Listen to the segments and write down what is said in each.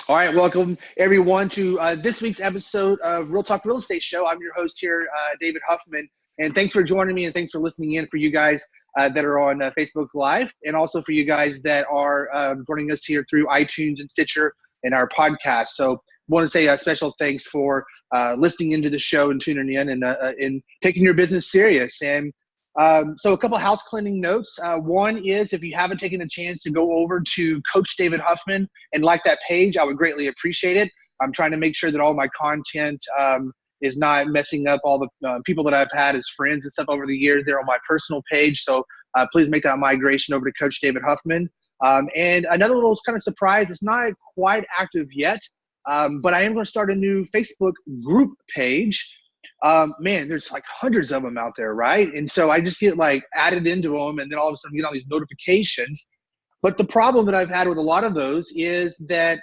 All right, welcome everyone to this week's episode of Real Talk Real Estate Show. I'm your host here, David Huffman, and thanks for joining me and thanks for listening in for you guys that are on Facebook Live, and also for you guys that are joining us here through iTunes and Stitcher and our podcast. So I want to say a special thanks for listening into the show and tuning in and taking your business serious. And so a couple house cleaning notes. One is, if you haven't taken a chance to go over to Coach David Huffman and like that page, I would greatly appreciate it. I'm trying to make sure that all my content is not messing up all the people that I've had as friends and stuff over the years. They're on my personal page. So please make that migration over to Coach David Huffman. And another little kind of surprise, it's not quite active yet, but I am going to start a new Facebook group page. Man, there's like hundreds of them out there, right? And so I just get like added into them, and then all of a sudden get all these notifications. But the problem that I've had with a lot of those is that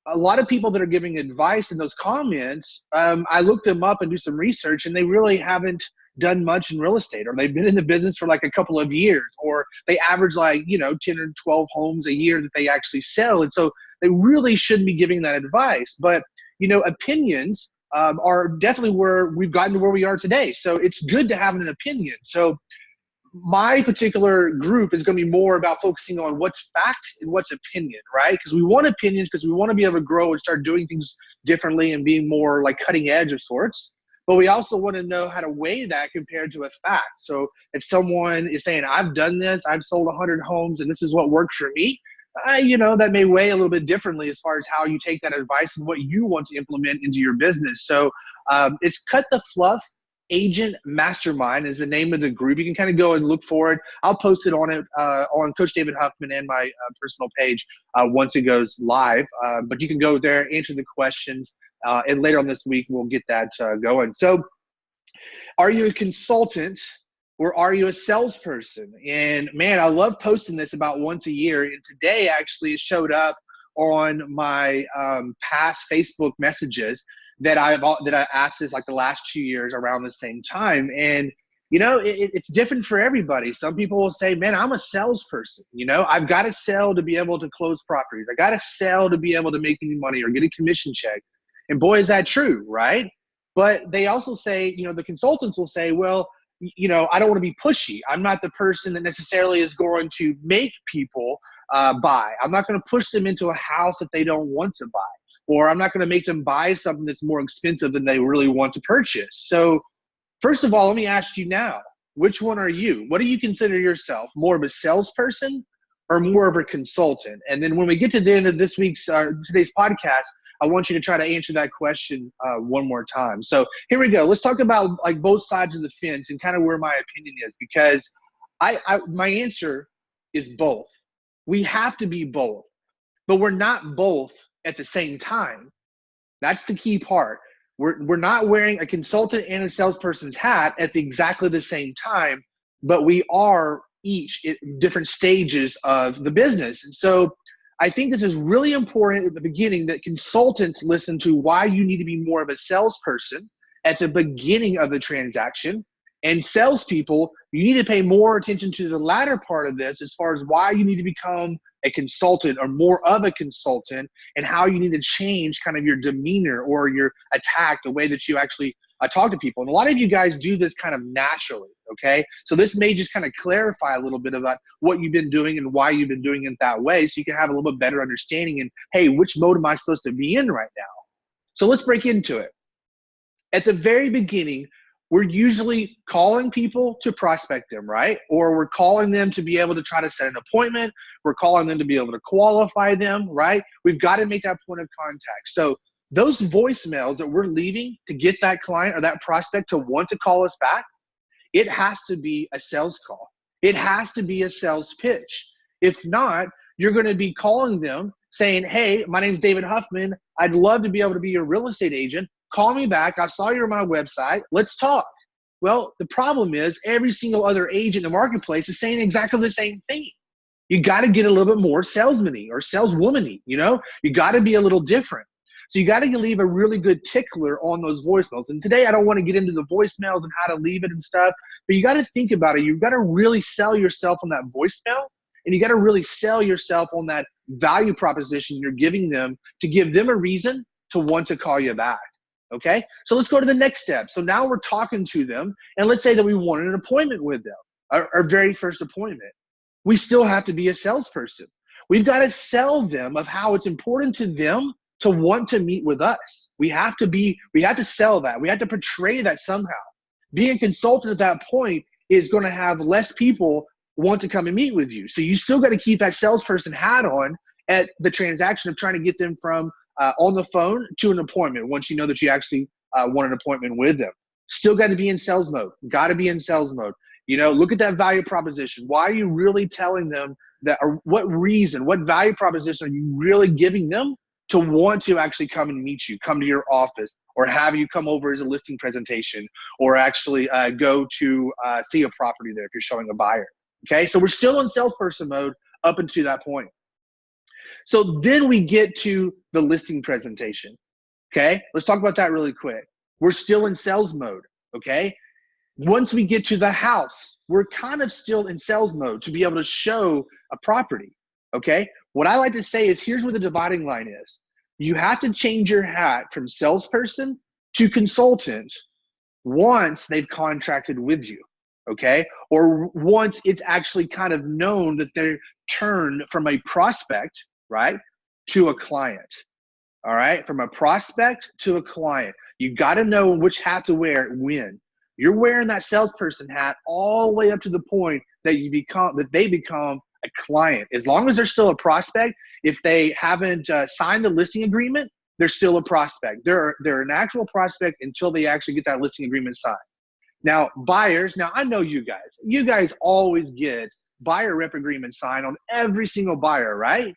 a lot of people that are giving advice in those comments, I look them up and do some research, and they really haven't done much in real estate, or they've been in the business for like a couple of years, or they average like, 10 or 12 homes a year that they actually sell. And so they really shouldn't be giving that advice. But, opinions are definitely where we've gotten to where we are today. So it's good to have an opinion. So my particular group is going to be more about focusing on what's fact and what's opinion, right? Because we want opinions because we want to be able to grow and start doing things differently and being more like cutting edge of sorts. But we also want to know how to weigh that compared to a fact. So if someone is saying, I've done this, I've sold 100 homes, and this is what worked for me, that may weigh a little bit differently as far as how you take that advice and what you want to implement into your business. So it's Cut the Fluff Agent Mastermind is the name of the group. You can kind of go and look for it. I'll post it on Coach David Huffman and my personal page once it goes live. But you can go there, answer the questions, and later on this week, we'll get that going. So are you a consultant, or are you a salesperson? And man, I love posting this about once a year. And today actually it showed up on my past Facebook messages that I asked this like the last 2 years around the same time. And it's different for everybody. Some people will say, man, I'm a salesperson. I've got to sell to be able to close properties. I got to sell to be able to make any money or get a commission check. And boy, is that true, right? But they also say, the consultants will say, well, I don't want to be pushy. I'm not the person that necessarily is going to make people buy. I'm not going to push them into a house that they don't want to buy, or I'm not going to make them buy something that's more expensive than they really want to purchase. So first of all, let me ask you now, which one are you? What do you consider yourself? More of a salesperson or more of a consultant? And then when we get to the end of today's podcast, I want you to try to answer that question one more time. So here we go. Let's talk about like both sides of the fence and kind of where my opinion is, because my answer is both. We have to be both, but we're not both at the same time. That's the key part. We're not wearing a consultant and a salesperson's hat at exactly the same time, but we are each at different stages of the business. And so I think this is really important at the beginning, that consultants listen to why you need to be more of a salesperson at the beginning of the transaction. And salespeople, you need to pay more attention to the latter part of this as far as why you need to become a consultant or more of a consultant, and how you need to change kind of your demeanor or your attack, the way that you actually talk to people. And a lot of you guys do this kind of naturally, okay? So this may just kind of clarify a little bit about what you've been doing and why you've been doing it that way, so you can have a little bit better understanding and, hey, which mode am I supposed to be in right now? So let's break into it. At the very beginning, we're usually calling people to prospect them, right? Or we're calling them to be able to try to set an appointment. We're calling them to be able to qualify them, right? We've got to make that point of contact. So those voicemails that we're leaving to get that client or that prospect to want to call us back, it has to be a sales call. It has to be a sales pitch. If not, you're going to be calling them saying, hey, my name's David Huffman. I'd love to be able to be your real estate agent. Call me back. I saw you're on my website. Let's talk. Well, the problem is every single other agent in the marketplace is saying exactly the same thing. You got to get a little bit more salesman-y or saleswoman-y, You got to be a little different. So you got to leave a really good tickler on those voicemails. And today I don't want to get into the voicemails and how to leave it and stuff, but you got to think about it. You've got to really sell yourself on that voicemail, and you got to really sell yourself on that value proposition you're giving them to give them a reason to want to call you back. Okay, so let's go to the next step. So now we're talking to them, and let's say that we wanted an appointment with them, our very first appointment. We still have to be a salesperson. We've got to sell them of how it's important to them to want to meet with us. We have to sell that. We have to portray that somehow. Being a consultant at that point is going to have less people want to come and meet with you. So you still got to keep that salesperson hat on at the transaction of trying to get them from on the phone to an appointment once you know that you actually want an appointment with them. Still got to be in sales mode. Got to be in sales mode. You know, look at that value proposition. Why are you really telling them that, or what reason, what value proposition are you really giving them to want to actually come and meet you, come to your office, or have you come over as a listing presentation, or actually go to see a property there if you're showing a buyer. Okay, so we're still in salesperson mode up until that point. So then we get to the listing presentation. Okay, let's talk about that really quick. We're still in sales mode. Okay, once we get to the house, we're kind of still in sales mode to be able to show a property. Okay, what I like to say is here's where the dividing line is. You have to change your hat from salesperson to consultant once they've contracted with you. Okay, or once it's actually kind of known that they're turned from a prospect, right, to a client. All right, from a prospect to a client. You got to know which hat to wear when. You're wearing that salesperson hat all the way up to the point that they become a client. As long as they're still a prospect, if they haven't signed the listing agreement, they're still a prospect. They're an actual prospect until they actually get that listing agreement signed. Now, buyers, now I know you guys always get buyer rep agreement signed on every single buyer, right?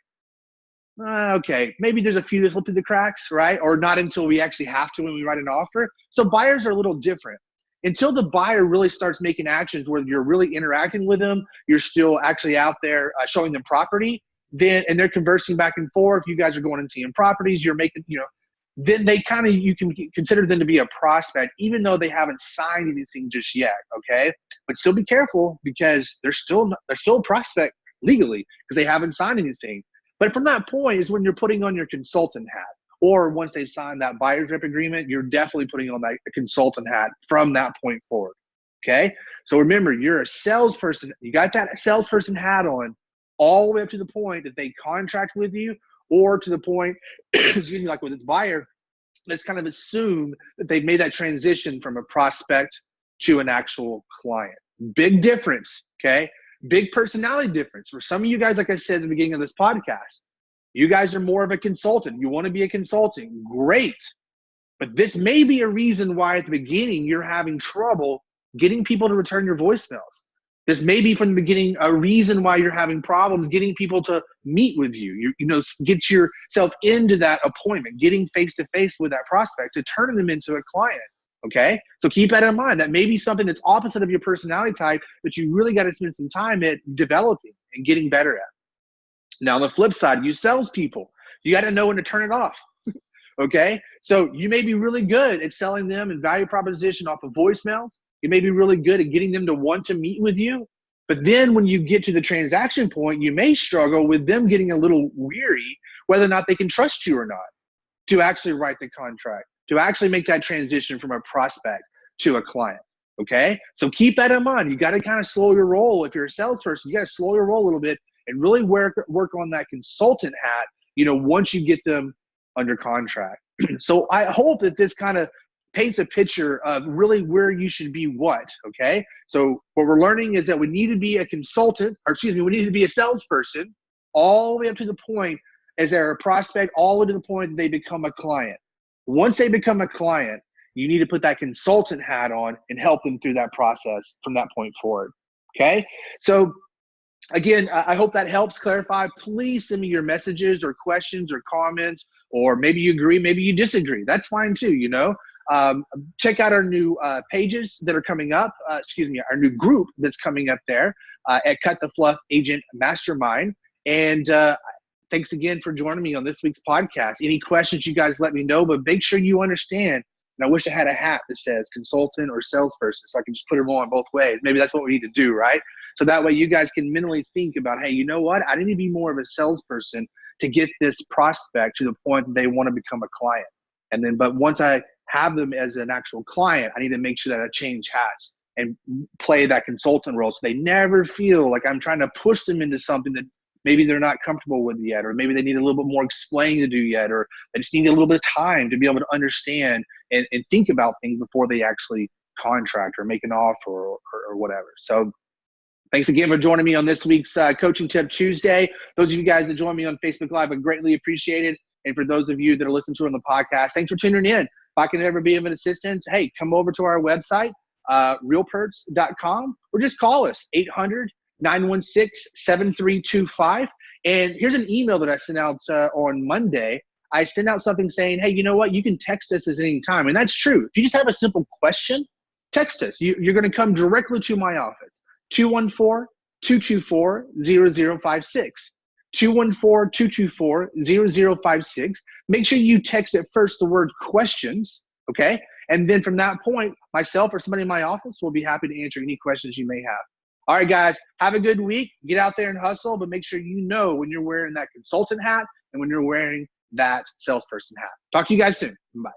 Okay, maybe there's a few that slip through the cracks, right? Or not until we actually have to when we write an offer. So buyers are a little different. Until the buyer really starts making actions where you're really interacting with them, you're still actually out there showing them property, and they're conversing back and forth. You guys are going and seeing properties. You're making, then you can consider them to be a prospect, even though they haven't signed anything just yet. Okay, but still be careful because they're still a prospect legally because they haven't signed anything. But from that point is when you're putting on your consultant hat. Or once they've signed that buyer's rep agreement, you're definitely putting on that consultant hat from that point forward. Okay? So remember, you're a salesperson. You got that salesperson hat on all the way up to the point that they contract with you, or to the point, excuse me, like with this buyer, let's kind of assume that they've made that transition from a prospect to an actual client. Big difference, okay? Big personality difference. For some of you guys, like I said at the beginning of this podcast, you guys are more of a consultant. You want to be a consultant. Great. But this may be a reason why at the beginning you're having trouble getting people to return your voicemails. This may be from the beginning a reason why you're having problems getting people to meet with you. Get yourself into that appointment, getting face-to-face with that prospect to turn them into a client. Okay? So keep that in mind. That may be something that's opposite of your personality type that you really got to spend some time at developing and getting better at. Now, on the flip side, you salespeople, you got to know when to turn it off. Okay? So you may be really good at selling them and value proposition off of voicemails. You may be really good at getting them to want to meet with you. But then when you get to the transaction point, you may struggle with them getting a little weary whether or not they can trust you or not to actually write the contract, to actually make that transition from a prospect to a client. Okay? So keep that in mind. You got to kind of slow your roll. If you're a salesperson, you got to slow your roll a little bit and really work on that consultant hat, once you get them under contract. So I hope that this kind of paints a picture of really where you should be okay? So what we're learning is that we need to be a consultant, we need to be a salesperson all the way up to the point as they're a prospect, all the way to the point that they become a client. Once they become a client, you need to put that consultant hat on and help them through that process from that point forward, okay? So again, I hope that helps clarify. Please send me your messages or questions or comments, or maybe you agree, maybe you disagree. That's fine too, Check out our new pages that are coming up, our new group that's coming up there at Cut the Fluff Agent Mastermind. And thanks again for joining me on this week's podcast. Any questions, you guys let me know, but make sure you understand. And I wish I had a hat that says consultant or salesperson so I can just put them on both ways. Maybe that's what we need to do, right? So that way you guys can mentally think about, hey, you know what? I need to be more of a salesperson to get this prospect to the point that they want to become a client. And then, but once I have them as an actual client, I need to make sure that I change hats and play that consultant role so they never feel like I'm trying to push them into something that maybe they're not comfortable with yet, or maybe they need a little bit more explaining to do yet, or they just need a little bit of time to be able to understand and think about things before they actually contract or make an offer or whatever. So thanks again for joining me on this week's Coaching Tip Tuesday. Those of you guys that join me on Facebook Live, I greatly appreciate it. And for those of you that are listening to it on the podcast, thanks for tuning in. If I can ever be of an assistance, hey, come over to our website, realperts.com, or just call us, 800-916-7325. And here's an email that I sent out on Monday. I sent out something saying, hey, you know what? You can text us at any time. And that's true. If you just have a simple question, text us. You're going to come directly to my office, 214-224-0056. 214-224-0056. Make sure you text at first the word questions, okay? And then from that point, myself or somebody in my office will be happy to answer any questions you may have. All right, guys, have a good week. Get out there and hustle, but make sure you know when you're wearing that consultant hat and when you're wearing that salesperson hat. Talk to you guys soon. Bye.